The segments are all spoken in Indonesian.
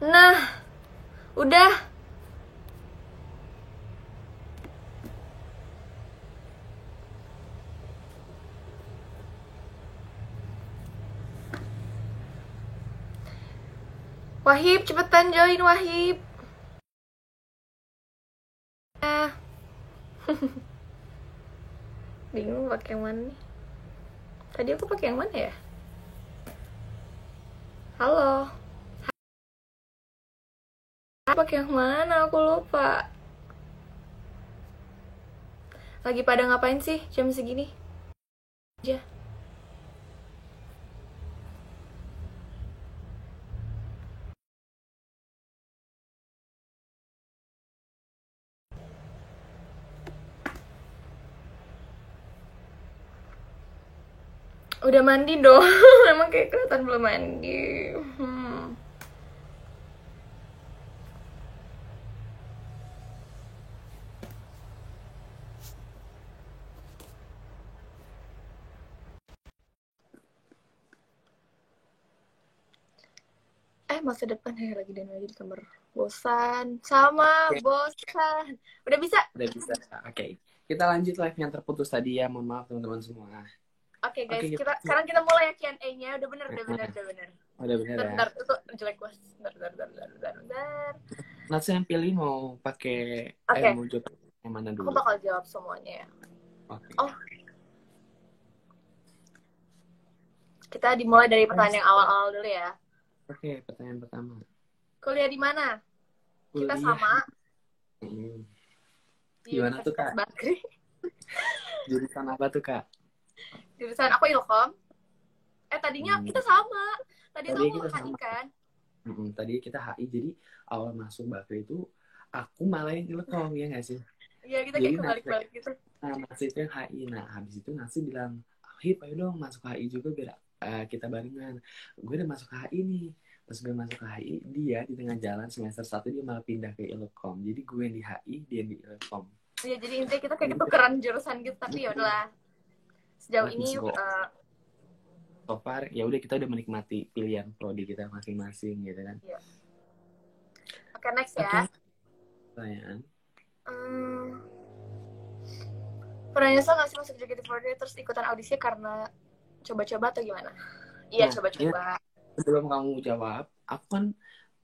Nah, udah. Wahib, cepetan join Wahib. Ah, bingung pakai yang mana nih. Tadi aku pakai yang mana ya? Halo. Pakai yang mana? Aku lupa. Lagi pada ngapain sih jam segini? Aja. Udah mandi dong. Emang kayak kelihatan belum mandi. Masa depan ya lagi dan lagi di kamar. Bosan. Sama, bosan. Udah bisa? Udah bisa. Oke. Kita lanjut live yang terputus tadi ya. Mohon maaf teman-teman semua. Oke guys, Oke, sekarang kita mulai ya Q&A-nya. Udah bener. Udah bener Bentar, ya. itu jelek banget. Bentar. Nanti yang pilih mau pakai mau jawab yang mana Aku dulu? bakal jawab semuanya ya. Oke. Oh. Kita dimulai dari pertanyaan yang awal-awal dulu ya. Oke, pertanyaan pertama. Kuliah di mana? Kita sama. Gimana tuh, Kak? Bakri. Jurusan apa tuh, Kak? Jurusan aku Ilkom. Tadinya kita sama. Tadi tuh aku HI kan? Tadi kita HI, jadi awal masuk Bakri itu aku malah yang Ilkom, ya nggak sih? Iya, kita kayak kebalik-balik gitu. Nah, Nasi itu yang HI. Nah, habis itu Nasi bilang, Hip, ayo dong masuk HI juga biar kita barengan. Gue udah masuk HI nih. Pas gue masuk ke HI, dia di tengah jalan semester 1 dia malah pindah ke Ilkom. Jadi gue yang di HI, dia yang di Ilkom. Iya, jadi intinya kita kayak tukeran jurusan gitu, tapi ya udahlah. Sejauh ini so far ya udah kita udah menikmati pilihan prodi kita masing-masing gitu kan. Iya. Oke, next ya. Pertanyaan. Pernah nyesel nggak sih masuk JKT48 terus ikutan audisi karena coba-coba atau gimana? Iya, coba-coba. Sebelum kamu jawab, aku kan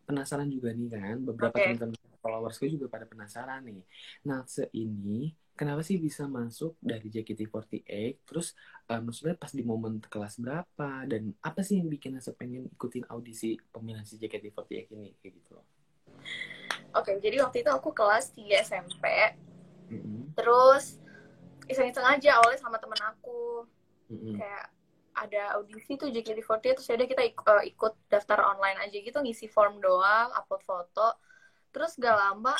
penasaran juga nih kan, beberapa teman-teman followersku juga pada penasaran nih. Nah, ini kenapa sih bisa masuk dari JKT48? Terus maksudnya pas di momen kelas berapa dan apa sih yang bikin Nasa pengen ikutin audisi pemilihan si JKT48 ini kayak gitu? Oke, jadi waktu itu aku kelas 3 SMP. Terus iseng-iseng aja awalnya sama temen aku. Kayak ada audisi tuh JKT48, terus yaudah kita ikut daftar online aja gitu, ngisi form doang, upload foto. Terus gak lama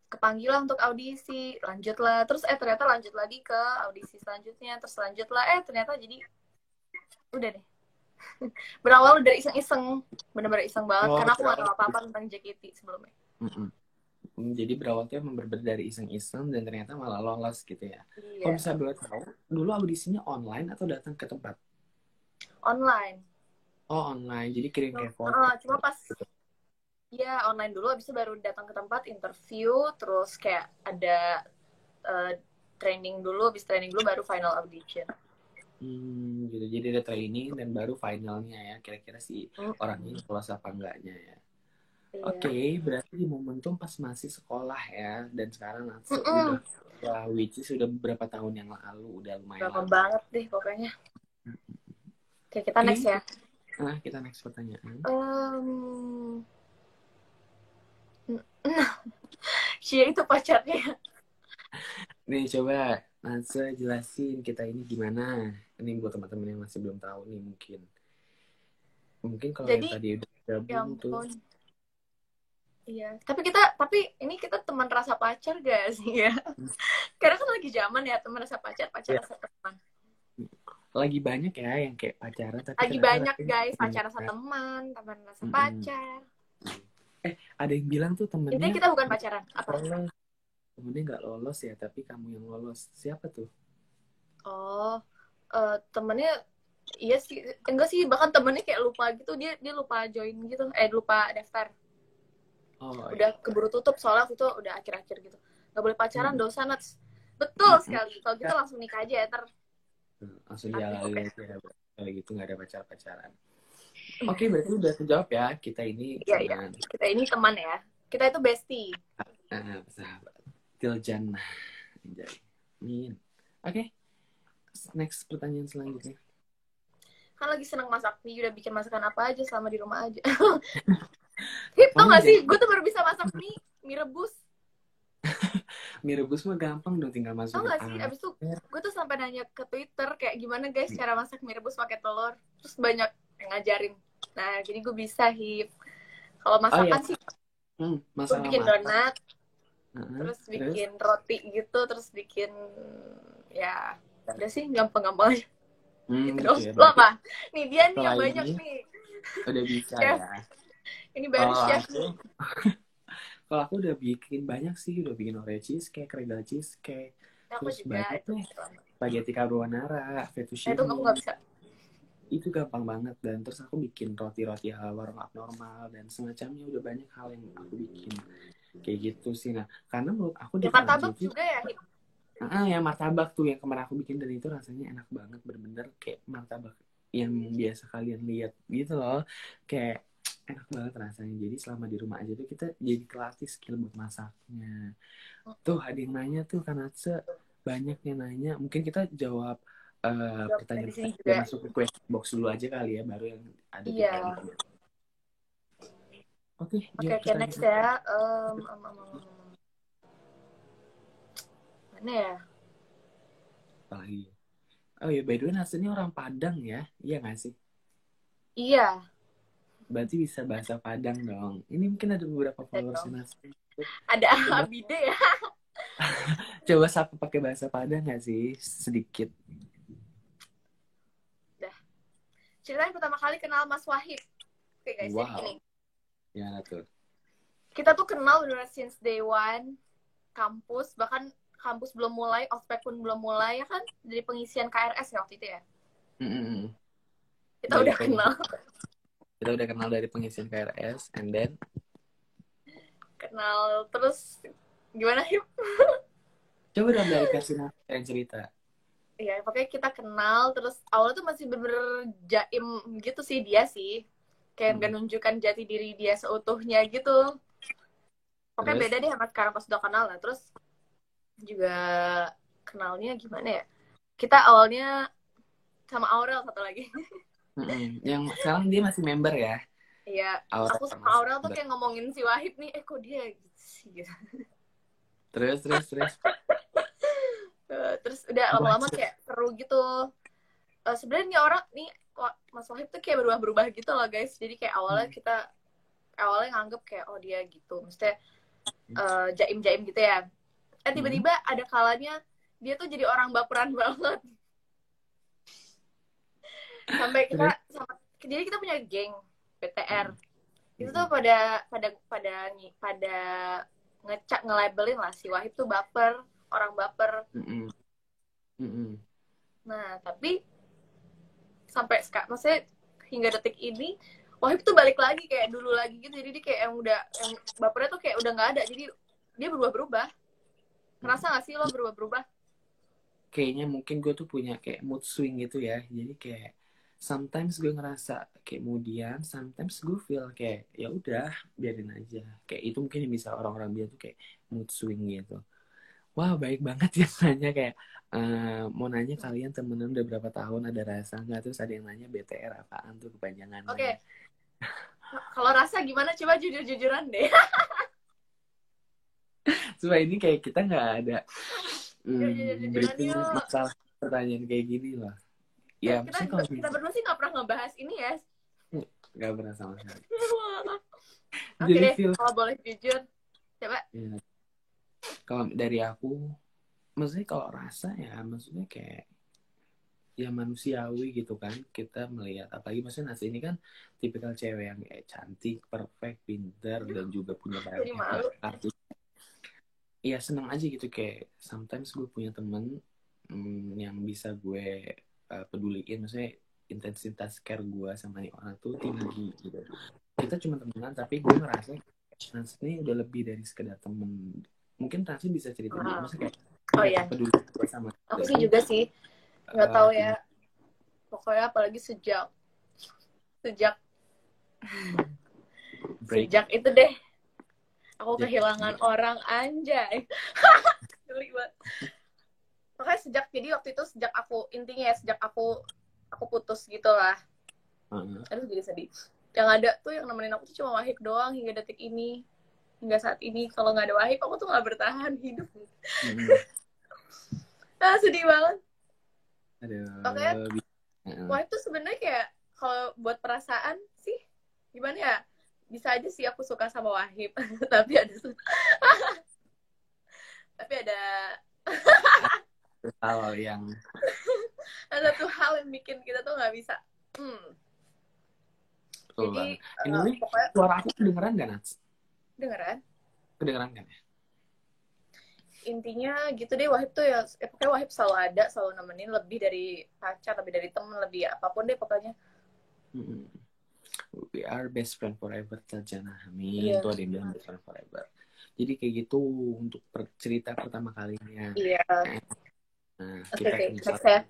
kepanggil lah untuk audisi, lanjutlah. Terus ternyata lanjut lagi ke audisi selanjutnya, terus lanjutlah. Ternyata jadi udah deh. Berawal dari iseng-iseng, bener-bener iseng banget, karena aku gak tahu apa-apa tentang JKT sebelumnya. Jadi berawalnya memang dari iseng-iseng dan ternyata malah lolos gitu ya. Kalau bisa boleh tahu, dulu audisinya online atau datang ke tempat? Online. Oh, online. Jadi kirim kayak foto. Cuma pas ya online dulu, abis itu baru datang ke tempat interview, terus kayak ada training dulu, abis training dulu baru final audition. Gitu. Jadi ada training dan baru finalnya ya. Kira-kira si orangnya lolos apa enggaknya ya. Oke, berarti di momentum pas masih sekolah ya, dan sekarang udah which is sudah beberapa tahun yang lalu, udah lumayan lama banget deh pokoknya. Oke, kita next ya. Kita next pertanyaan. Cia itu pacarnya. Nih coba Nansa jelasin kita ini gimana. Ini buat teman-teman yang masih belum tahu nih mungkin. Mungkin kalau yang tadi udah gabung tuh. Iya, tapi ini kita teman rasa pacar gak sih ya? Karena kan lagi zaman ya, teman rasa pacar rasa teman. Lagi banyak ya yang kayak pacaran. Tapi lagi banyak guys, pacar rasa teman rasa pacar. Ada yang bilang tuh temennya. Intinya kita bukan pacaran. Apa? Temennya nggak lolos ya, tapi kamu yang lolos. Siapa tuh? Temennya, iya sih, enggak sih, bahkan temennya kayak lupa gitu, dia lupa join gitu, lupa daftar. Udah keburu tutup soalnya waktu itu udah akhir-akhir gitu. Gak boleh pacaran, dosa Nats. Betul sekali. Kalau gitu langsung nikah aja ya langsung dialalin aja kayak gitu, nggak ada pacaran. Oke, berarti udah terjawab ya, kita ini teman. Kita ini teman ya, kita itu bestie. Sahabat Tiljana. Min. Oke, next pertanyaan selanjutnya. Kan lagi seneng masak mie, udah bikin masakan apa aja selama di rumah aja. Hip, tau gak sih, gue tuh baru bisa masak mie rebus. Mie rebus mah gampang dong, tinggal masukin. Tau gak sih, abis itu gue tuh sampai nanya ke Twitter kayak gimana guys cara masak mie rebus pakai telur, terus banyak yang ngajarin. Nah, jadi gue bisa Hip. Kalau masakan sih, gue bikin donat, terus bikin roti gitu, terus bikin ya udah sih gampang-gampang aja. Gitu ya, lo apa? Nih dia nih yang banyak nih. Udah bisa ya. Ini baru chef nih. Kalau aku udah bikin banyak sih, udah bikin Oreo cheesecake, regal cheesecake, terus banyak tuh spaghetti carbonara, fettuccine. Itu aku nggak bisa. Itu gampang banget, dan terus aku bikin roti-roti ala warung abnormal dan semacamnya, udah banyak hal yang aku bikin kayak gitu sih. Nah, karena menurut aku di martabak juga ya. Yang martabak tuh yang kemarin aku bikin, dan itu rasanya enak banget, bener-bener kayak martabak yang biasa kalian lihat gitu loh, kayak enak banget rasanya. Jadi selama di rumah aja tuh kita jadi kelatih skill buat masaknya. Tuh ada yang nanya tuh, karena banyak yang nanya, mungkin kita jawab pertanyaan yang masuk ke question box dulu aja kali ya, baru yang ada di Oke, next ya. Mana ya? Apalagi? Oh ya, by the way Nats ini orang Padang ya? Iya gak sih? Iya. Berarti bisa bahasa Padang dong. Ini mungkin ada beberapa followers Nats. Ada Abide ya? Coba sapa pakai bahasa Padang gak sih? Sedikit. Udah. Ceritain pertama kali kenal Mas Wahid. Oke guys, jadi gini. Ya tuh. Kita tuh kenal udah since day one. Kampus, bahkan kampus belum mulai, ospek pun belum mulai ya kan, dari pengisian KRS ya waktu itu ya. Kita udah kenal. Kita udah kenal dari pengisian KRS, and then kenal terus gimana Hip? Coba dong dari kasih yang cerita. Iya, pokoknya kita kenal, terus awalnya tuh masih bener-bener jaim gitu sih dia sih, kayak nggak nunjukkan jati diri dia seutuhnya gitu. Pokoknya beda deh sama sekarang pas udah kenal lah. Terus juga kenalnya gimana ya? Kita awalnya sama Aurel satu lagi. Yang sekarang dia masih member ya? Iya. Aku sama Aurel tuh kayak ngomongin si Wahid nih, kok dia gitu sih. Terus. Terus udah lama-lama kayak seru gitu. Sebenarnya nih orang nih Mas Wahid tuh kayak berubah-berubah gitu loh guys. Jadi kayak awalnya nganggep kayak oh dia gitu, maksudnya jaim-jaim gitu ya. Tiba-tiba ada kalanya dia tuh jadi orang baperan banget. Sampai jadi kita punya geng PTR. Itu tuh pada nge-labelin lah si Wahid tuh baper, orang baper. Nah, tapi sampai sekarang, maksudnya hingga detik ini Wahid tuh balik lagi kayak dulu lagi gitu. Jadi dia kayak yang bapernya tuh kayak udah nggak ada. Jadi dia berubah-berubah. Ngerasa gak sih lo berubah-berubah? Kayaknya mungkin gue tuh punya kayak mood swing gitu ya. Jadi kayak sometimes gue ngerasa kayak kemudian, sometimes gue feel kayak ya udah biarin aja. Kayak itu mungkin yang bisa orang-orang bilang tuh kayak mood swing gitu. Wah, baik banget ya nanya kayak mau nanya kalian temenan udah berapa tahun, ada rasa nggak? Terus ada yang nanya BTR apaan tuh kepanjangannya. Oke. Kalau rasa gimana? Coba jujur-jujuran deh. Supaya ini kayak kita nggak ada briefing masalah pertanyaan kayak gini lah. Ya, kita berdua sih nggak pernah ngebahas ini ya. Nggak pernah sama sekali. Oke deh, kalau boleh jujur, coba. Ya. Kalau dari aku, maksudnya kalau rasa ya, maksudnya kayak ya manusiawi gitu kan, kita melihat, apalagi maksudnya Nasi ini kan tipikal cewek yang kayak cantik, perfect, pinter, dan juga punya banyak kartu. Iya, senang aja gitu, kayak sometimes gue punya temen yang bisa gue peduliin, maksudnya intensitas care gue sama nih orang tuh tinggi gitu. Kita cuma temenan, tapi gue ngerasa Trans ini udah lebih dari sekedar temen. Mungkin Trans bisa cerita juga, maksudnya kayak oh ya, peduli sama aku sih juga sih nggak tahu ya, pokoknya apalagi sejak break itu deh aku kehilangan orang, anjay. Geli banget. Makanya jadi waktu itu sejak aku intinya ya sejak aku putus gitu lah. Aduh jadi sedih. Yang ada tuh yang nemenin aku tuh cuma Wahib doang hingga detik ini, hingga saat ini. Kalau nggak ada Wahib aku tuh nggak bertahan hidup. Sedih banget. Makanya Wahib tuh sebenarnya kayak kalau buat perasaan sih gimana ya, bisa aja sih aku suka sama Wahib. tapi ada hal yang ada tuh hal yang bikin kita tuh nggak bisa. Jadi pokoknya suara aku kedengeran nggak, Nats? Kedengeran kan ya? Intinya gitu deh, Wahib tuh ya pokoknya Wahib selalu ada, selalu nemenin, lebih dari pacar, lebih dari temen, lebih apapun deh pokoknya. We are best friend forever, Tajana. Amin. Tuh ada yang bilang best friend forever. Jadi kayak gitu untuk cerita pertama kalinya. Iya. Nah, kita next ya.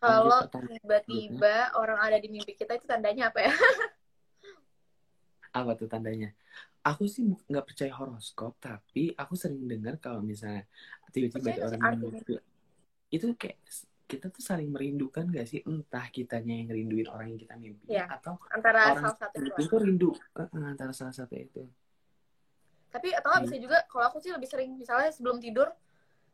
Kalau tiba-tiba orang ada di mimpi kita itu tandanya apa ya? Apa tuh tandanya? Aku sih nggak percaya horoskop, tapi aku sering dengar kalau misalnya tiba-tiba ada orang yang mimpi, itu kayak kita tuh saling merindukan gak sih? Entah kitanya yang rinduin orang yang kita mimpi, atau antara orang salah satu itu rindu antara salah satu itu. Tapi atau nggak bisa juga, kalau aku sih lebih sering misalnya sebelum tidur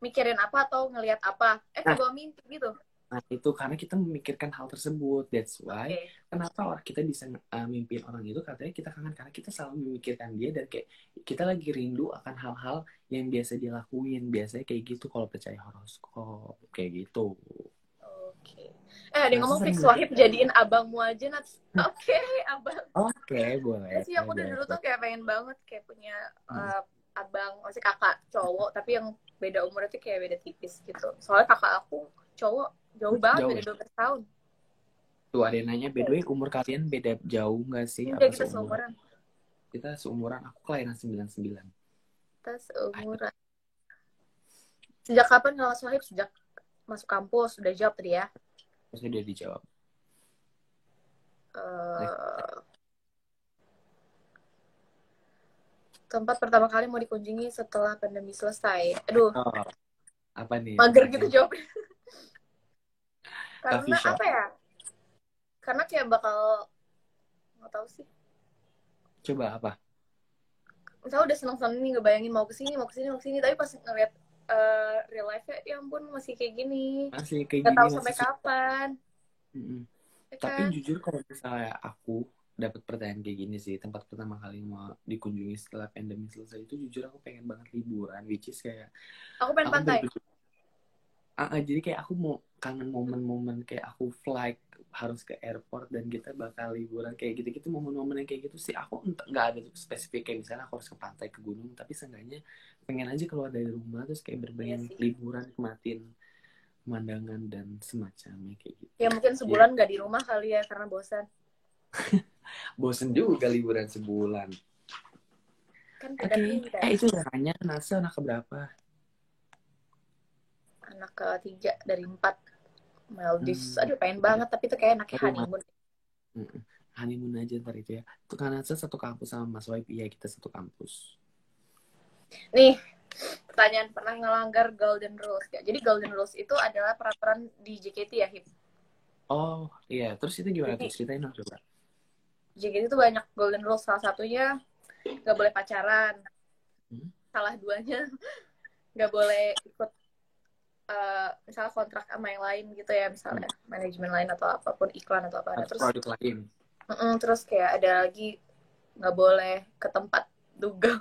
mikirin apa atau ngelihat apa, kebawa mimpi gitu. Nah itu karena kita memikirkan hal tersebut, that's why kenapa kita bisa mimpiin orang itu, katanya kita kangen karena kita selalu memikirkan dia dan kayak kita lagi rindu akan hal-hal yang biasa dia lakuin. Biasanya kayak gitu kalau percaya horoskop kayak gitu. Ada yang ngomong fix Wahib jadiin abangmu aja, Nats. Abang. Boleh. Sih aku dulu tuh kayak pengen banget kayak punya abang, maksudnya kakak cowok, tapi yang beda umurnya tuh kayak beda tipis gitu. Soalnya kakak aku cowok jauh banget, beda 12 tahun. Tuh ada yang nanya, by the way umur kalian beda jauh nggak sih? Apa kita seumuran? Kita seumuran, aku kelahiran 99. Kita seumuran. Sejak kapan kalau Wahib? Sejak masuk kampus, udah jawab tadi ya? Maksudnya udah dijawab. Tempat pertama kali mau dikunjungi setelah pandemi selesai. Aduh. Apa nih? Mager gitu jawabnya. Karena apa ya? Karena kayak bakal nggak tahu sih. Coba apa? Misalnya udah seneng-seneng nih ngebayangin mau kesini, tapi pas ngeliat real life-nya, ya ampun masih kayak gini. Masih kayak gini. Gak tahu sampai kapan. Tapi jujur kalau misalnya aku dapat pertanyaan kayak gini sih, tempat pertama kali mau dikunjungi setelah pandemi selesai itu jujur aku pengen banget liburan, which is kayak aku pengen pantai. Jadi kayak aku mau kangen momen-momen kayak aku flight harus ke airport dan kita bakal liburan kayak gitu-gitu, momen-momen yang kayak gitu sih aku nggak ada spesifik kayak misalnya aku harus ke pantai, ke gunung, tapi seenggaknya pengen aja keluar dari rumah terus kayak bermain liburan, nikmatin pemandangan dan semacamnya kayak gitu. Ya mungkin sebulan nggak di rumah kali ya karena bosan. Bosan juga liburan sebulan. Kan itu caranya Nasa anak keberapa? Anak ketiga dari 4. Maldives, aduh pengen banget, tapi itu kayak anaknya honeymoon. Honeymoon aja ntar itu ya. Tuh kan Nasa satu kampus sama Mas Waip, iya kita satu kampus. Nih, pertanyaan, pernah ngelanggar Golden Rules gak? Jadi Golden Rules itu adalah peraturan di JKT ya, Hip? Oh iya, terus itu gimana tuh? Ceritain dong coba. JKT itu banyak Golden Rules, salah satunya gak boleh pacaran. Salah duanya gak boleh ikut misalnya kontrak sama yang lain gitu ya, misalnya manajemen lain atau apapun, iklan atau apa. Terus produk lain. Terus kayak ada lagi nggak boleh ke tempat dugem.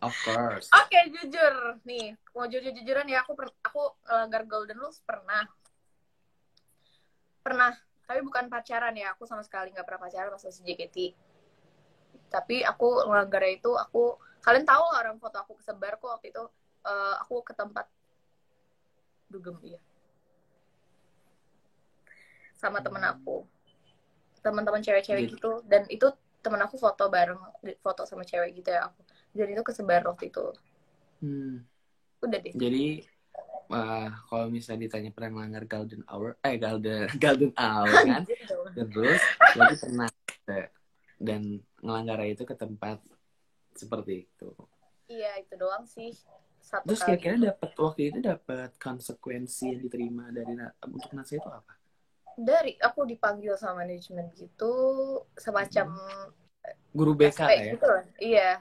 Of course. Oke, jujur nih, mau jujur-jujuran ya, aku ngelanggar Golden Rules pernah, tapi bukan pacaran ya, aku sama sekali nggak pernah pacaran pas masih JKT. Tapi aku ngelanggarnya itu, kalian tahu lah orang foto aku kesebar kok waktu itu, aku ke tempat dugem, iya, sama temen aku. teman-teman cewek-cewek gitu, dan itu temen aku foto bareng, foto sama cewek gitu ya aku, jadi itu kesebar waktu itu. Udah deh. Jadi kalau misalnya ditanya pernah melanggar golden hour golden hour kan, terus jadi pernah dan ngelanggar itu ke tempat seperti itu. Iya, itu doang sih. Terus kira-kira waktu itu dapat konsekuensi yang diterima dari untuk Nasa itu apa? Dari aku dipanggil sama manajemen gitu, semacam guru BK SP ya? gitu lah. Iya.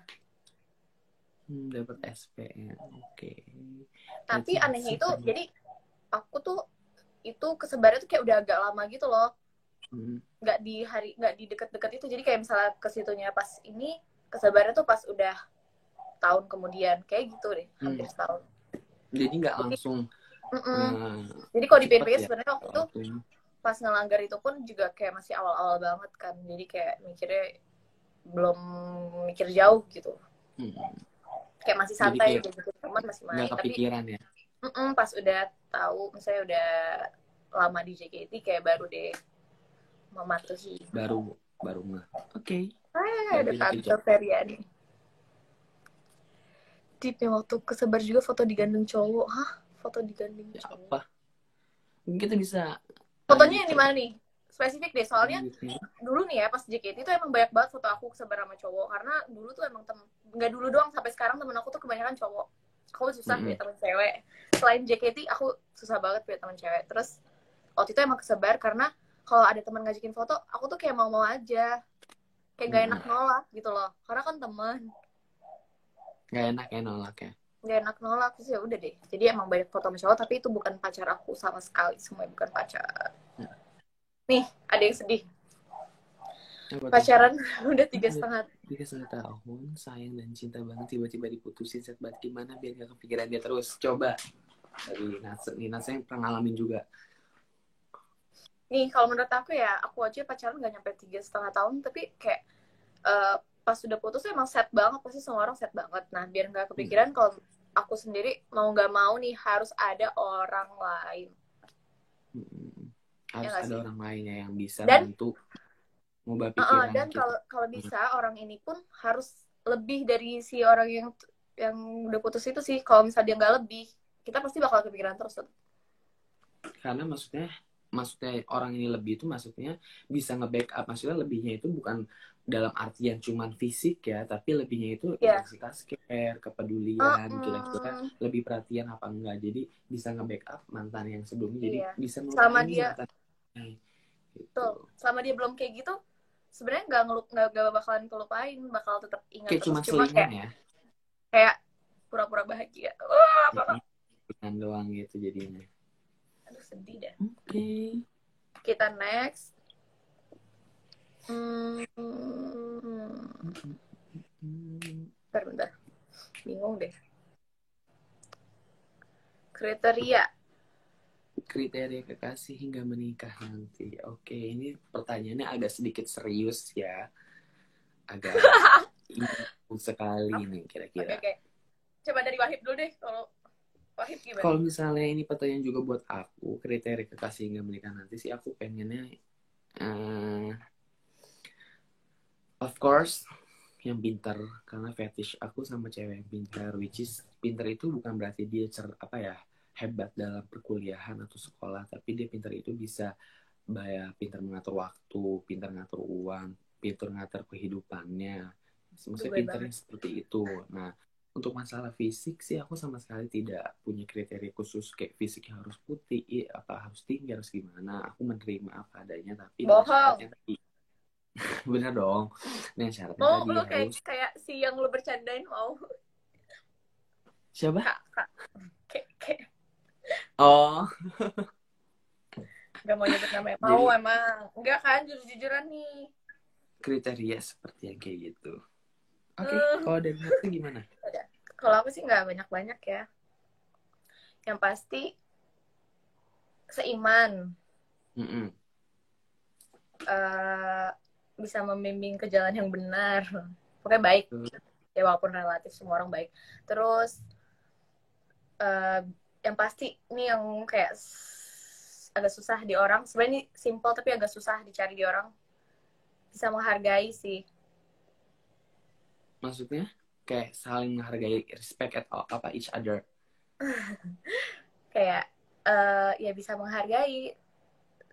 Dapat SP ya. Oke. Tapi anehnya itu, jadi aku tuh itu kesebarnya tuh kayak udah agak lama gitu loh. Nggak di deket-deket itu. Jadi kayak misalnya ke situnya pas ini, kesebarnya tuh pas udah tahun kemudian, kayak gitu deh, hampir setahun. Jadi nggak langsung. Jadi kalau dipikir-pikir sebenarnya waktu itu pas ngelanggar itu pun juga kayak masih awal-awal banget kan. Jadi kayak mikirnya belum mikir jauh gitu. Kayak masih santai, gitu, teman masih main. Nggak kepikiran tapi, ya? Pas udah tahu, misalnya udah lama di JKT, kayak baru deh mematuhi. Baru nggak. Oke. Ada Tante Feriani. Tip yang waktu kesebar juga foto digandeng cowok. Hah? Foto digandeng cowok? Apa? Mungkin kita bisa. Fotonya yang di mana nih? Spesifik deh, soalnya dulu nih ya pas JKT itu emang banyak banget foto aku kesebar sama cowok, karena dulu tuh emang nggak dulu doang, sampai sekarang temen aku tuh kebanyakan cowok. Aku susah punya temen cewek. Selain JKT aku susah banget punya temen cewek. Terus waktu itu emang kesebar karena kalau ada teman ngajakin foto, aku tuh kayak mau aja, kayak gak enak nolak gitu loh, karena kan teman. Gak enak ya nolak ya? Gak enak nolak, terus ya udah deh. Jadi emang banyak foto sama cowok, tapi itu bukan pacar aku sama sekali, semuanya bukan pacar. Nih, ada yang sedih. Pacaran udah 3,5 tahun, sayang dan cinta banget, tiba-tiba diputusin, set banget, gimana biar gak kepikiran dia terus? Coba dari Nasa yang pernah ngalamin juga. Nih, kalau menurut aku ya, aku aja pacaran gak nyampe 3,5 tahun, tapi kayak pas udah putus emang set banget, pasti semua orang set banget. Nah, biar gak kepikiran, kalau aku sendiri mau gak mau nih harus ada orang lain. Harus ada orang lainnya yang bisa dan, bantu ngubah pikiran dan kita. kalau bisa orang ini pun harus lebih dari si orang yang udah putus itu sih. Kalau misalnya dia nggak lebih, kita pasti bakal kepikiran terus. Karena maksudnya orang ini lebih itu maksudnya bisa nge-backup, maksudnya lebihnya itu bukan dalam artian cuman fisik ya, tapi lebihnya itu intensitas care, kepedulian, kira-kira lebih perhatian apa enggak, jadi bisa nge-backup mantan yang sebelumnya, jadi bisa sama dia mantan gitu. Selama dia belum kayak gitu, sebenarnya nggak bakalan kelupain, bakal tetap ingat kayak terus. Cuma kayak pura-pura bahagia. Dengan doang gitu jadinya. Aduh, sedih dah. Oke. Kita next. Bentar. Bingung deh. Kriteria kekasih hingga menikah nanti. Oke, ini pertanyaannya agak sedikit serius ya. Agak sekali nih kira-kira. Oke. Coba dari Wahid dulu deh. Kalau Wahid gimana? Kalau misalnya ini pertanyaan juga buat aku, kriteria kekasih hingga menikah nanti sih, aku pengennya of course yang pintar, karena fetish aku sama cewek yang pintar, which is pintar itu bukan berarti dia hebat dalam perkuliahan atau sekolah, tapi dia pintar itu bisa pintar mengatur waktu, pintar ngatur uang, pintar ngatur kehidupannya, maksudnya pintarnya seperti itu. Nah, untuk masalah fisik sih aku sama sekali tidak punya kriteria khusus kayak fisiknya harus putih, harus tinggi, harus gimana. Aku menerima apa adanya, tapi bohong. Bener dong. Nih syaratnya tadi lu harus kayak si yang lu bercandain mau. Siapa? Kak. Oh. Gak mau nyebut namanya. Mau emang. Enggak kan, jujur-jujuran nih. Kriteria seperti yang kayak gitu. Oke, kalau dari Nata gimana? Kalau aku sih nggak banyak-banyak ya. Yang pasti seiman. Bisa membimbing ke jalan yang benar. Pokoknya baik. Ya walaupun relatif semua orang baik. Terus yang pasti ini yang kayak agak susah di orang. Sebenarnya ini simple tapi agak susah dicari di orang. bisa menghargai sih. Maksudnya kayak saling menghargai, respect at all, apa each other. Kayak ya bisa menghargai,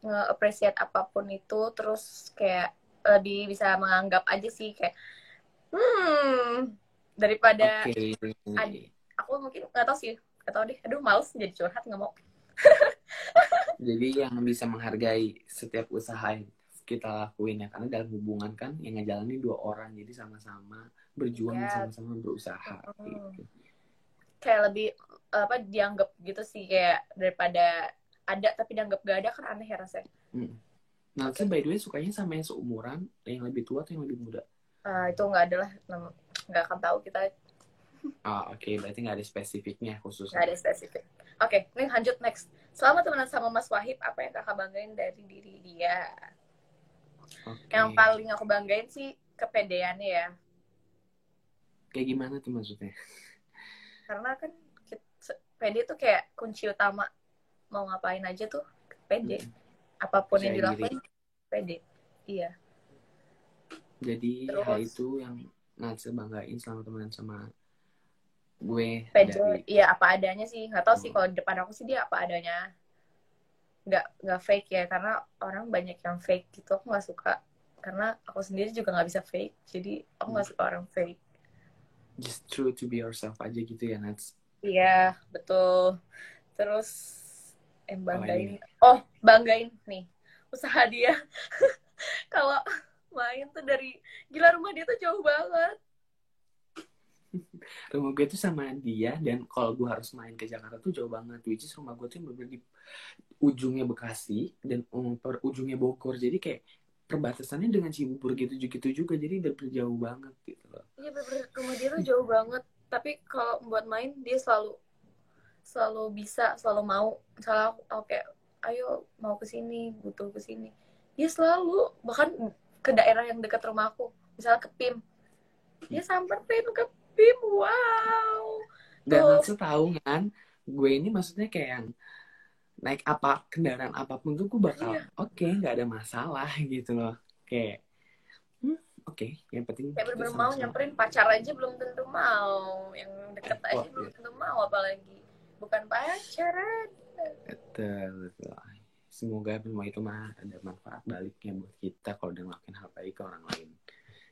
nge-appreciate apapun itu, terus kayak lebih bisa menganggap aja sih kayak daripada aku mungkin nggak tahu sih, nggak tahu deh, aduh males jadi curhat, nggak mau. Jadi yang bisa menghargai setiap usaha yang kita lakuin ya, karena dalam hubungan kan yang ngejalanin 2 orang, jadi sama-sama berjuang dan sama-sama berusaha gitu. Kayak lebih apa dianggap gitu sih, kayak daripada ada tapi dianggap gak ada, kan aneh ya rasanya. Nah, by the way sukanya sama yang seumuran, yang lebih tua atau yang lebih muda? Itu nggak ada lah, nggak akan tahu kita. Oke, berarti nggak ada spesifiknya khususnya. Nggak ada spesifik. Oke, ini lanjut next. Selama temenan sama Mas Wahid, apa yang kakak banggain dari diri dia? Yang paling aku banggain sih kepedeannya ya. Kayak gimana tuh maksudnya? Karena kan pede tuh kayak kunci utama mau ngapain aja tuh pede. Apapun yang dilakuin pede. Iya. Jadi hal itu yang Natsa banggain selama temenan sama gue. Pede, iya apa adanya sih. Nggak tahu sih kalau di depan aku sih dia apa adanya. Nggak fake ya, karena orang banyak yang fake gitu. Aku nggak suka. Karena aku sendiri juga nggak bisa fake. Jadi aku nggak suka orang fake. Just true to be yourself aja gitu ya, Nats. Iya, betul. Terus banggain. Banggain nih usaha dia. Kalau main tuh dari gila, rumah dia tuh jauh banget. Rumah gue tuh sama dia, dan kalau gue harus main ke Jakarta tuh jauh banget. Which is rumah gue tuh bener-bener di ujungnya Bekasi dan ujungnya Bogor. Jadi kayak perbatasannya dengan Cibubur gitu juga. Jadi udah jauh banget gitu loh. Iya, bener-bener rumah dia tuh jauh banget. Tapi kalau buat main dia selalu bisa, selalu mau. Misalnya aku kayak ayo mau kesini, butuh kesini, dia selalu, bahkan ke daerah yang dekat rumah aku, misalnya ke PIM, dia samperin ke PIM. Wow. Dan Natsu tahu kan, gue ini maksudnya kayak yang naik kendaraan apapun tuh gue bakal oke, nggak ada masalah gitu loh. Kayak oke, yang penting kayak bener-bener mau nyamperin. Pacar aja belum tentu mau, yang deket aja belum tentu mau, apalagi bukan pacaran. Betul. Semoga semua itu mah ada manfaat baliknya buat kita kalau udah ngelakuin hal baik ke orang lain.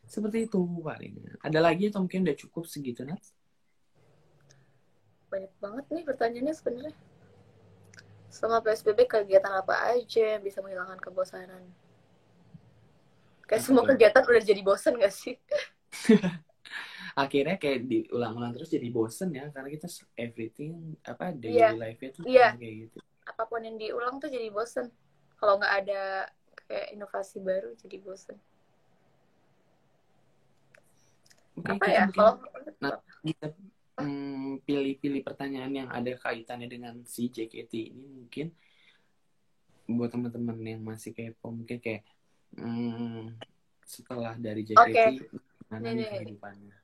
Seperti itu paling. Ada lagi atau mungkin udah cukup segitu, Nats? Banyak banget nih pertanyaannya sebenarnya. Selama PSBB kegiatan apa aja yang bisa menghilangkan kebosanan? Kayak semua kegiatan udah jadi bosen gak sih? Akhirnya kayak diulang-ulang terus jadi bosen ya, karena kita everything daily life-nya tuh kayak gitu. Apapun yang diulang tuh jadi bosen. Kalau nggak ada kayak inovasi baru jadi bosen. Apa ya? Kalau kita pilih-pilih pertanyaan yang ada kaitannya dengan si JKT ini, mungkin buat teman-teman yang masih kepo, mungkin kayak setelah dari JKT mana nih kehidupannya.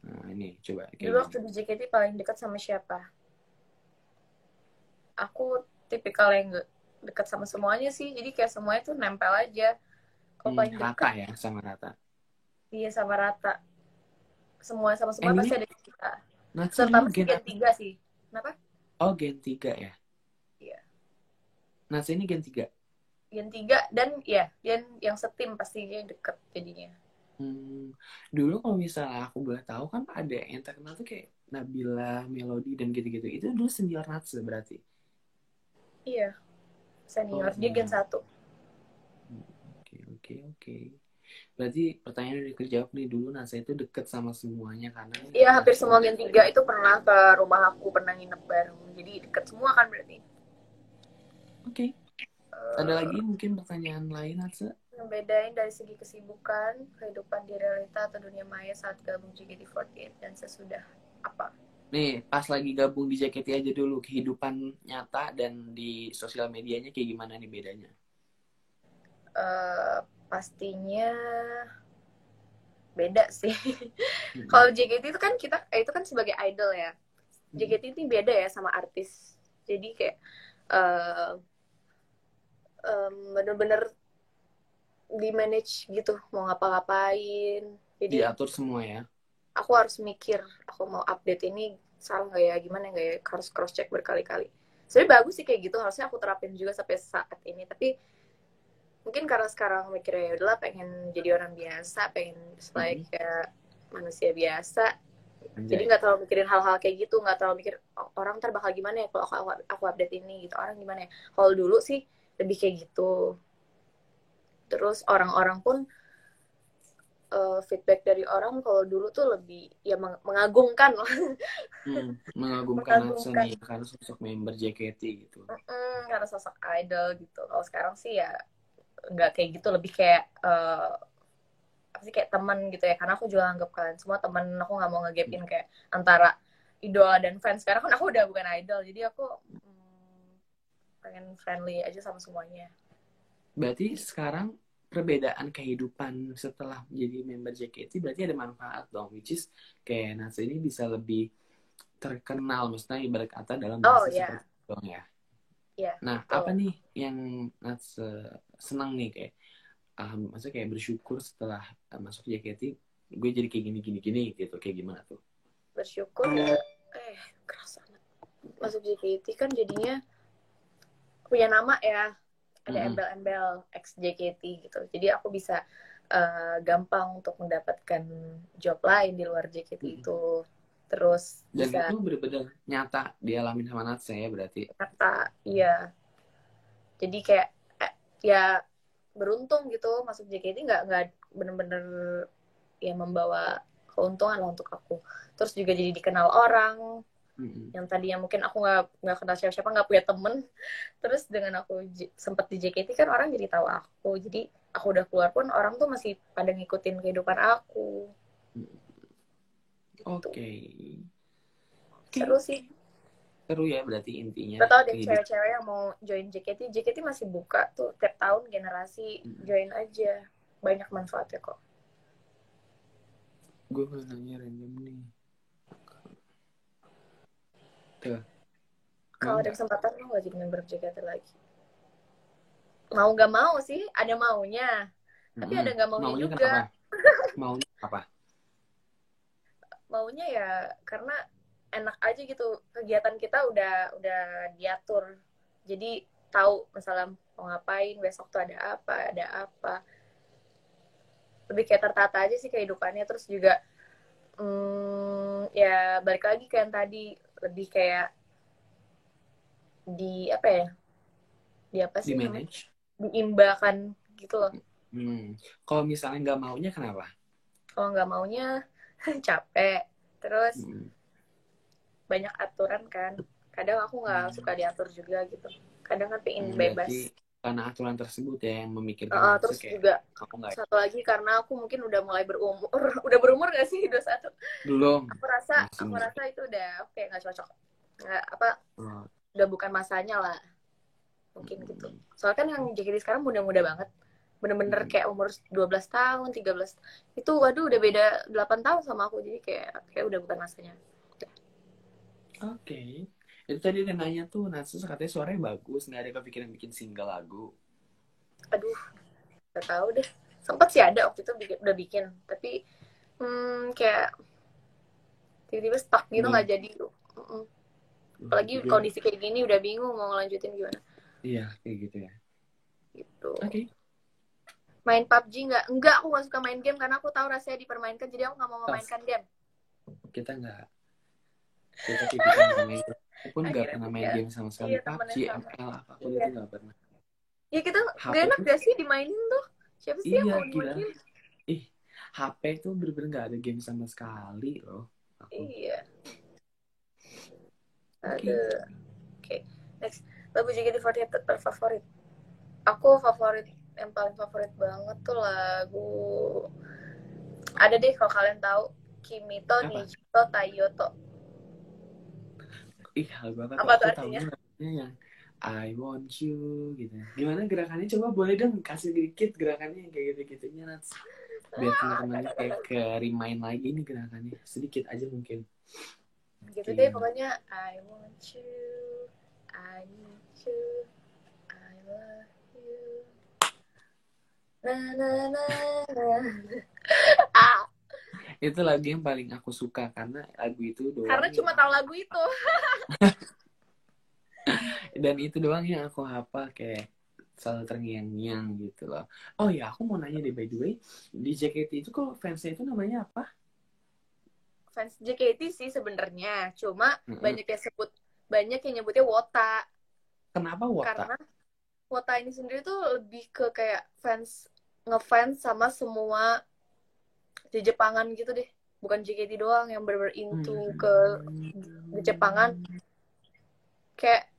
Nah ini coba dulu waktu di JKT paling dekat sama siapa? Aku tipikal yang dekat sama semuanya sih, jadi kayak semuanya tuh nempel aja. Kalau paling dekat rata ya, sama rata. Iya, sama rata. Semua sama semua pasti ada kita. Nah, serta masih Gen 3 sih. Kenapa? Oh, Gen 3 ya? Iya. Nah, ini Gen 3? Gen 3 dan ya, yang setim pastinya deket jadinya. Dulu kalau misalnya aku boleh tahu kan ada yang terkenal tuh kayak Nabila, Melody, dan gitu-gitu. Itu dulu senior Natsa berarti? Iya. Senior. Dia Gen 1. Oke. Berarti pertanyaan udah kejawab nih. Dulu Natsa itu deket sama semuanya karena... Iya, hampir semua Gen 3 itu pernah ke rumah aku, pernah nginep bareng. Jadi deket semua kan berarti. Oke. Ada lagi mungkin pertanyaan lain, Natsa? Yang bedain dari segi kesibukan, kehidupan di realita atau dunia maya saat gabung JKT48 dan sesudah apa? Nih, pas lagi gabung di JKT aja dulu, kehidupan nyata dan di sosial medianya kayak gimana nih bedanya? Pastinya beda sih. Kalau JKT itu kan itu kan sebagai idol ya. JKT ini beda ya sama artis. Jadi kayak bener-bener di manage gitu, mau ngapa-ngapain. Jadi diatur semua ya. aku harus mikir, aku mau update ini salah nggak ya, gimana nggak ya, harus cross check berkali-kali. Sebenarnya bagus sih kayak gitu, harusnya aku terapin juga sampai saat ini. Tapi mungkin karena sekarang mikirnya ya udahlah, pengen jadi orang biasa, pengen like kayak manusia biasa. Jadi nggak terlalu mikirin hal-hal kayak gitu, nggak terlalu mikir orang ntar bakal gimana ya kalau aku update ini gitu, orang gimana ya. Kalau dulu sih lebih kayak gitu. Terus orang-orang pun feedback dari orang kalau dulu tuh lebih ya mengagumkan loh. Mengagumkan Natsa Mengagumkan nih karena sosok member JKT gitu. Karena sosok idol gitu. Kalau sekarang sih ya nggak kayak gitu, lebih kayak apa sih, kayak teman gitu ya, karena aku juga anggap kalian semua teman. Aku nggak mau ngegapin kayak antara idola dan fans, karena kan aku udah bukan idol, jadi aku pengen friendly aja sama semuanya. Berarti sekarang perbedaan kehidupan setelah jadi member JKT berarti ada manfaat dong, which is kayak Natsa ini bisa lebih terkenal, maksudnya ibarat kata dalam bahasa seperti itu dong ya. Nah, betul. apa nih yang Natsa senang nih kayak maksudnya kayak bersyukur setelah masuk JKT gue jadi kayak gini gitu, kayak gimana tuh? Bersyukur ya, keras banget. Masuk JKT kan jadinya punya nama ya, ada embel-embel ex JKT gitu, jadi aku bisa gampang untuk mendapatkan job lain di luar JKT itu. Terus dan bisa itu benar-benar nyata dialami sama Natsa ya berarti. kata iya, jadi kayak ya beruntung gitu masuk JKT, nggak bener-bener yang membawa keuntungan lah untuk aku. Terus juga jadi dikenal orang yang tadinya mungkin aku nggak kenal siapa-siapa, nggak punya temen. Terus dengan aku sempet di JKT kan orang jadi tahu aku, jadi aku udah keluar pun orang tuh masih pada ngikutin kehidupan aku. Oke. Seru sih. Seru ya berarti intinya. Gak tau deh cewek-cewek yang mau join JKT masih buka tuh tiap tahun generasi, join aja, banyak manfaatnya kok. Gue mau nanya random nih. Tuh. Kalau ada kesempatan lo gak jadi member JKT lagi? Mau gak mau sih, ada maunya. Tapi ada gak maunya juga. Kenapa? Maunya apa? Maunya ya karena enak aja gitu, kegiatan kita udah diatur. Jadi tahu misalnya mau ngapain, besok tuh ada apa. Lebih kayak tertata aja sih kehidupannya. Terus juga ya balik lagi ke yang tadi, lebih kayak di apa ya, di apa sih, di manage, diimbakan gitu loh. Kalau misalnya nggak maunya kenapa? Kalau nggak maunya capek, terus banyak aturan kan, kadang aku nggak suka diatur juga gitu, kadang kan pengen bebas. Berarti karena aturan tersebut ya yang memikirkan terus kayak, juga aku nggak. Satu lagi karena aku mungkin udah mulai berumur. Udah berumur gak sih 21? Belum. Aku rasa itu udah oke, nggak cocok, nggak apa, udah bukan masanya lah mungkin gitu. Soalnya kan yang JKT sekarang muda-muda banget, bener-bener kayak umur 12 tahun 13 itu, waduh udah beda 8 tahun sama aku, jadi kayak udah bukan masanya. Oke. Itu tadi dia nanya tuh, Natsus katanya suaranya bagus, nggak ada kepikiran bikin single lagu? Aduh, nggak tahu deh. Sempet sih ada waktu itu udah bikin, tapi kayak tiba-tiba stuck gitu, nggak jadi. Apalagi kondisi kayak gini udah bingung mau ngelanjutin gimana. Iya, kayak gitu ya. Gitu. Oke. Main PUBG nggak? Enggak, aku nggak suka main game karena aku tahu rasanya dipermainkan, jadi aku nggak mau memainkan game. Kita nggak. Kita tipikal main game. Aku pun nggak pernah main game sama sekali. PUBG, ML, apapun itu nggak pernah. Ya kita nggak enak gak sih dimainin tuh? Siapa sih yang mau dimainin? HP tuh bener-bener nggak ada game sama sekali loh. Iya. Aduh. Oke. Next. Lagu JKT48 terfavorit. Aku yang paling favorit banget tuh lagu, ada deh kalau kalian tahu, Kimito Nijito Tayoto. Lagu apa tuh? Aku tahunya yang I want you gitu. Gimana gerakannya? Coba boleh dong kasih dikit gerakannya yang kayak gitu-gitunya, Nats. Biar teman-temannya kayak ke remind lagi nih gerakannya. Sedikit aja mungkin. Gitu deh pokoknya. I want you, I need you, I love you. Na, na, na, na. Ah, Itu lagu yang paling aku suka karena lagu itu karena doang yang cuma tahu lagu itu. dan itu doang yang aku hafal kayak selalu terngiang-ngiang gitu loh. Oh ya, aku mau nanya deh by the way, di JKT itu kalau fansnya itu namanya apa? Fans JKT sih sebenarnya, cuma Mm-mm. banyak yang nyebutnya Wota. Kenapa Wota? Karena Wota ini sendiri tuh lebih ke kayak ngefans sama semua di Jepangan gitu deh. Bukan JKT doang yang bener-bener into ke Jepangan. Kayak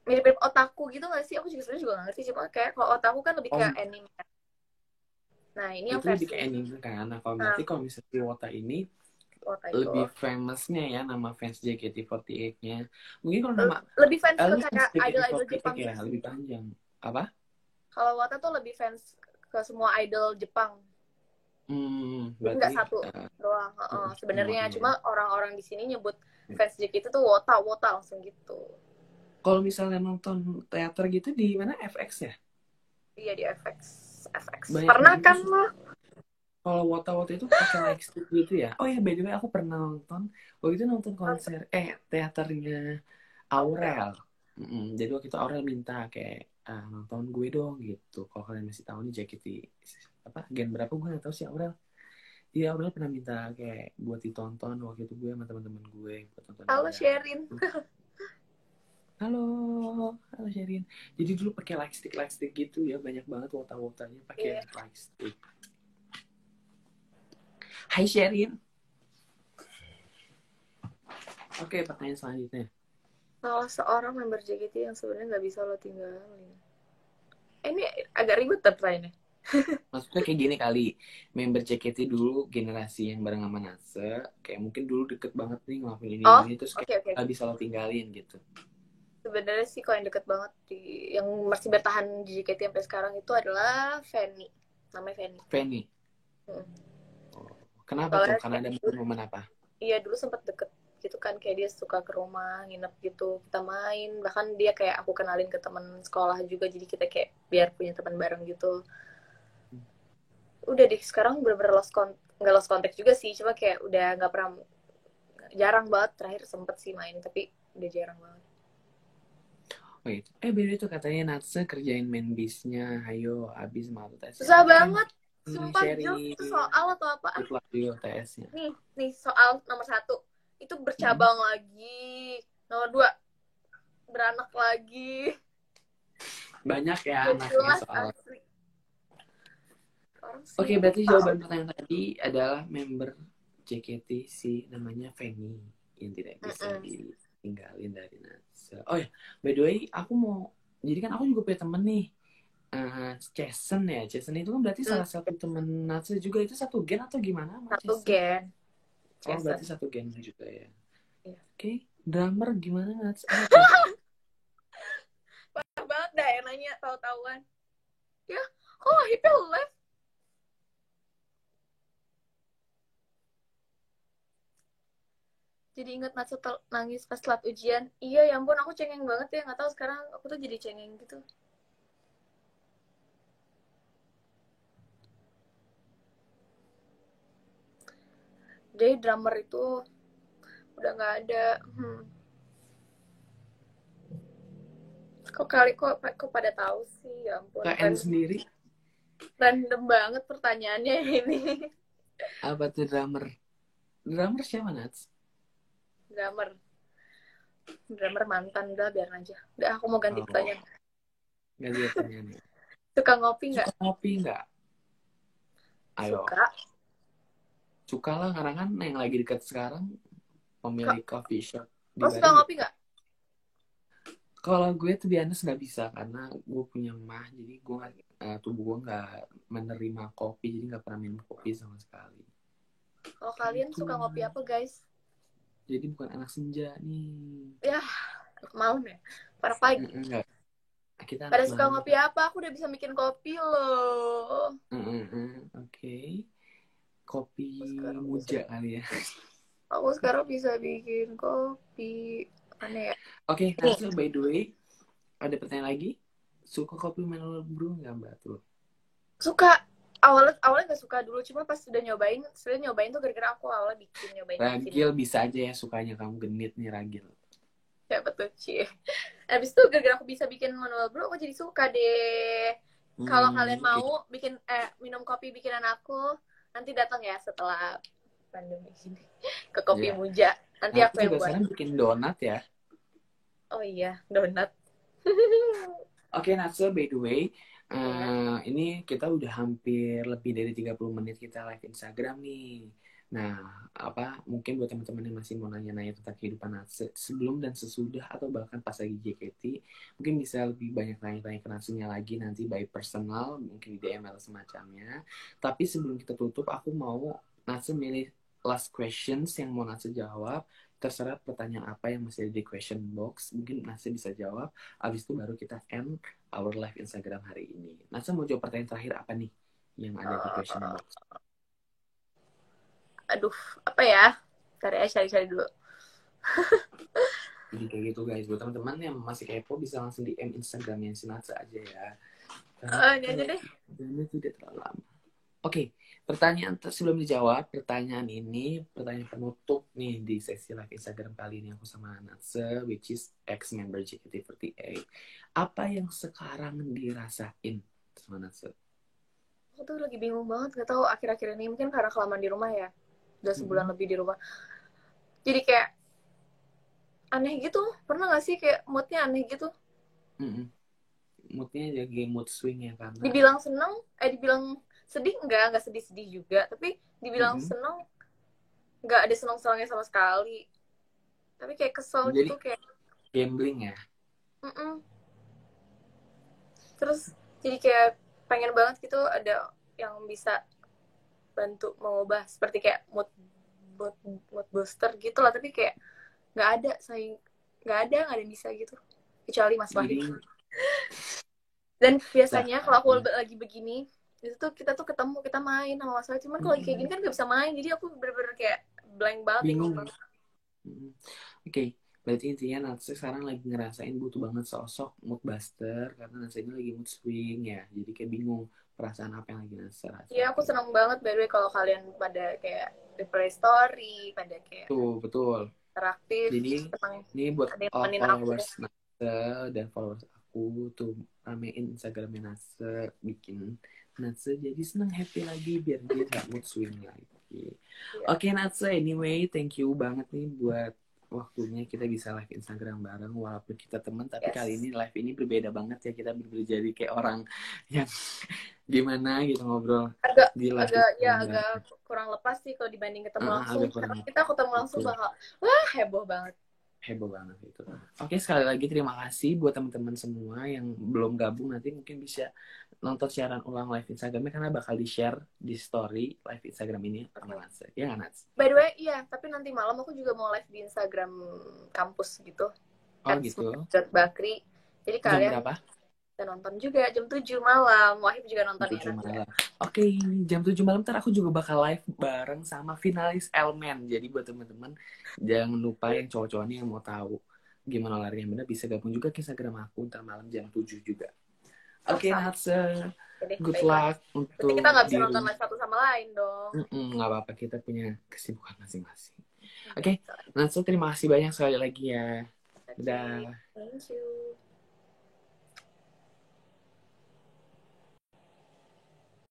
mirip-mirip otaku gitu gak sih? Aku juga sebenarnya juga gak ngerti. Cuma kayak kalau otaku kan lebih Oh, kayak anime. Nah, ini yang itu lebih ke versi anime kan. Nah, kalau nah, berarti kalau misalnya Wota ini Wota itu. lebih famousnya ya nama fans JKT48-nya. Mungkin kalau nama Lebih fans ke lu fans kayak idol-idol Jepang JKT48 ya, gitu sih. lebih panjang. Apa? Kalau Wata tuh lebih fans ke semua idol Jepang. Jadi Berarti nggak satu doang. Sebenarnya semuanya. cuma orang-orang di sini nyebut fans JKT itu Wota, Wota langsung gitu. Kalau misalnya nonton teater gitu di mana FX ya? Iya di FX. FX. Banyak yang Pernah itu kan lo? kalau Wota-Wota itu pakai lightstick gitu ya. Oh ya, by the way aku pernah nonton. Waktu itu nonton konser teaternya Aurel. Aurel. Jadi waktu itu Aurel minta kayak nonton gue dong gitu. Kalau kalian masih tahu nih JKT apa gen berapa gue nggak tahu sih Aurel. Iya Aurel pernah minta kayak buat ditonton waktu itu gue sama teman-teman gue buat tonton Halo dia. Sherin. Halo, halo Sherin. Jadi dulu pakai lightstick gitu ya banyak banget wota-wotanya pakai Iya. lightstick. Hai Sherin. Oke, pertanyaan selanjutnya. Salah seorang member JKT yang sebenarnya nggak bisa lo tinggalin. Ini agak ribet pertanyaannya. Maksudnya kayak gini kali, member JKT dulu generasi yang bareng sama Nase, kayak mungkin dulu deket banget nih ngelakuin ini, terus kayak Oke. gak bisa lo tinggalin gitu. Sebenarnya sih kalau yang deket banget yang masih bertahan di JKT sampai sekarang itu adalah Fanny. Namanya Fanny. Fanny. Hmm. Oh. Kenapa tuh? Soalnya Karena ada momen apa? iya dulu sempat deket gitu kan, kayak dia suka ke rumah nginep gitu, kita main, bahkan dia kayak aku kenalin ke teman sekolah juga, jadi kita kayak biar punya teman bareng gitu. Udah deh sekarang bener-bener nggak lost contact juga sih, cuma kayak udah nggak pernah, jarang banget. Terakhir sempet sih main tapi udah jarang banget. Wait, beda itu katanya Natse kerjain main bisnya, ayo abis malu tesnya. Susah Oke, banget sumpah, Jul, sharing. itu soal atau apaan? Good luck dulu TS-nya. Nih soal nomor 1 itu bercabang lagi, nomor 2 beranak lagi. Banyak ya Gak anaknya jelas soal. asli. Oke, berarti jawaban pertanyaan tadi adalah member JKT si namanya Fanny yang tidak bisa ditinggalin dari Natsa. Oh ya, by the way, aku mau, jadi kan aku juga punya temen nih, Jason ya. Jason itu kan berarti salah satu temen Natsa juga, itu satu gen atau gimana sama Satu Jason? gen. Oh, berarti satu gen juga ya. Iya. Oke, drummer gimana Natsa? Parah banget dah yang nanya tahu-tahuan. Ya, kok hipnya left? Jadi inget Natsu nangis pas telat ujian. Iya, ya ampun, aku cengeng banget ya. Nggak tahu sekarang aku tuh jadi cengeng gitu. Jadi drummer itu udah nggak ada. Kok pada tahu sih? Ya ampun. KN sendiri? Random banget pertanyaannya ini. Apa tuh drummer? Drummer siapa Nats? Drummer mantan, udah biar aja. Udah, aku mau ganti pertanyaan. Ganti pertanyaannya. Suka ngopi nggak? Suka ngopi nggak? Ayo. Suka lah, karena kan yang lagi dekat sekarang pemilik coffee shop di Bali. Suka ngopi nggak? Kalau gue tuh biasanya nggak bisa karena gue punya mah, jadi gue tubuh gue nggak menerima kopi, jadi nggak pernah minum kopi sama sekali. Kalau kalian suka ngopi apa guys? Jadi bukan anak senja nih. Ya, malam ya? Para pagi. Enggak. Kita pada suka ngopi apa? Aku udah bisa bikin kopi loh. Oke. Kopi muja kali ya. Aku sekarang bisa bikin kopi. Aneh ya? Oke, Natsu, by the way, ada pertanyaan lagi? Suka kopi manual brew nggak Mbak tuh? Suka. awalnya gak suka dulu, cuma pas sudah nyobain tuh gara-gara aku awalnya nyobain Ragil bisa aja ya sukanya kamu genit nih Ragil. Ya betul Ci. Habis itu gara-gara aku bisa bikin manual brew, aku jadi suka deh. Kalau kalian mau bikin minum kopi bikinan aku, nanti datang ya setelah pandemi ini ke Kopi Muja. Nanti aku yang juga buat. sekarang bikin donat ya. Oh iya, donat. Oke, Natsu, by the way, ini kita udah hampir lebih dari 30 menit kita live Instagram nih. Nah, mungkin buat teman-teman yang masih mau nanya-nanya tentang kehidupan Natsu sebelum dan sesudah atau bahkan pas lagi JKT, mungkin bisa lebih banyak tanya-tanya ke Natsunya lagi nanti by personal, mungkin di DM atau semacamnya. Tapi sebelum kita tutup, aku mau Natsu milih last questions yang mau Natsu jawab. Terserah pertanyaan apa yang masih ada di question box, mungkin Natsu bisa jawab. Abis itu baru kita end our live Instagram hari ini. Natsu mau jawab pertanyaan terakhir apa nih yang ada di question box? Aduh, apa ya? Cari dulu. Jadi kayak gitu guys, buat teman-teman yang masih kepo bisa langsung DM Instagramnya si Natsu aja ya. Ini aja deh. Karena tidak terlalu lama. Oke, pertanyaan sebelum dijawab, pertanyaan penutup nih di sesi live Instagram kali ini aku sama Natsu, which is ex-member JKT48. Apa yang sekarang dirasain sama Natsu? Aku tuh lagi bingung banget, gak tahu akhir-akhir ini, mungkin karena kelamaan di rumah ya. Udah sebulan lebih di rumah. Jadi kayak aneh gitu. Pernah gak sih kayak moodnya aneh gitu? Moodnya jadi mood swing ya karena dibilang seneng, dibilang sedih enggak sedih-sedih juga, tapi dibilang seneng enggak ada seneng-senengnya sama sekali, tapi kayak kesel jadi, gitu, kayak gambling ya. Terus jadi kayak pengen banget gitu ada yang bisa bantu mengubah seperti kayak mood booster gitu lah, tapi kayak nggak ada yang bisa gitu kecuali Mas Wahid. Dan biasanya kalau aku lagi begini itu tuh kita tuh ketemu, kita main sama Mas Wahid, cuman kalau kayak gini kan nggak bisa main, jadi aku bener-bener kayak blank banget, bingung banget. Oke, berarti intinya Natsu sekarang lagi ngerasain butuh banget sosok mood buster karena Natsu ini lagi mood swing ya, jadi kayak bingung perasaan apa yang lagi Natsu rasain. Iya, aku senang banget by the way kalau kalian pada kayak reply story, pada kayak betul interaktif. Jadi ini buat all followers Natsu dan followers aku tuh ramein Instagramnya Natsu, bikin Natsu jadi seneng, happy lagi biar dia gak mood swing lagi. Oke, Natsu, anyway, thank you banget nih buat waktunya kita bisa live Instagram bareng walaupun kita teman, tapi kali ini live ini berbeda banget ya, kita berbeda jadi kayak orang yang gimana gitu ngobrol agak kurang lepas sih kalau dibanding ketemu langsung. Kita ketemu langsung bakal heboh banget gitu. Oke, sekali lagi terima kasih buat teman-teman semua yang belum gabung, nanti mungkin bisa nonton siaran ulang live Instagramnya karena bakal di-share di story live Instagram ini sama Natsu. Ya nggak, Nats? By the way, iya, tapi nanti malam aku juga mau live di Instagram kampus gitu. Gitu. Bakri. Jadi kalian jam berapa? Kita nonton juga jam 7 malam. Wahid juga nonton ya nanti. Oke, jam 7 malam ntar aku juga bakal live bareng sama finalis Elmen. Jadi buat teman-teman jangan lupa yang cowok-cowoknya yang mau tahu gimana larinya bener bisa gabung juga ke Instagram aku ntar malam jam 7 juga. Oke, Natsu. Good luck untuk berarti kita nggak bisa nonton live satu sama lain dong. Nggak apa-apa, kita punya kesibukan masing-masing. Oke, Natsu terima kasih banyak sekali lagi ya. Dadah. Thank you.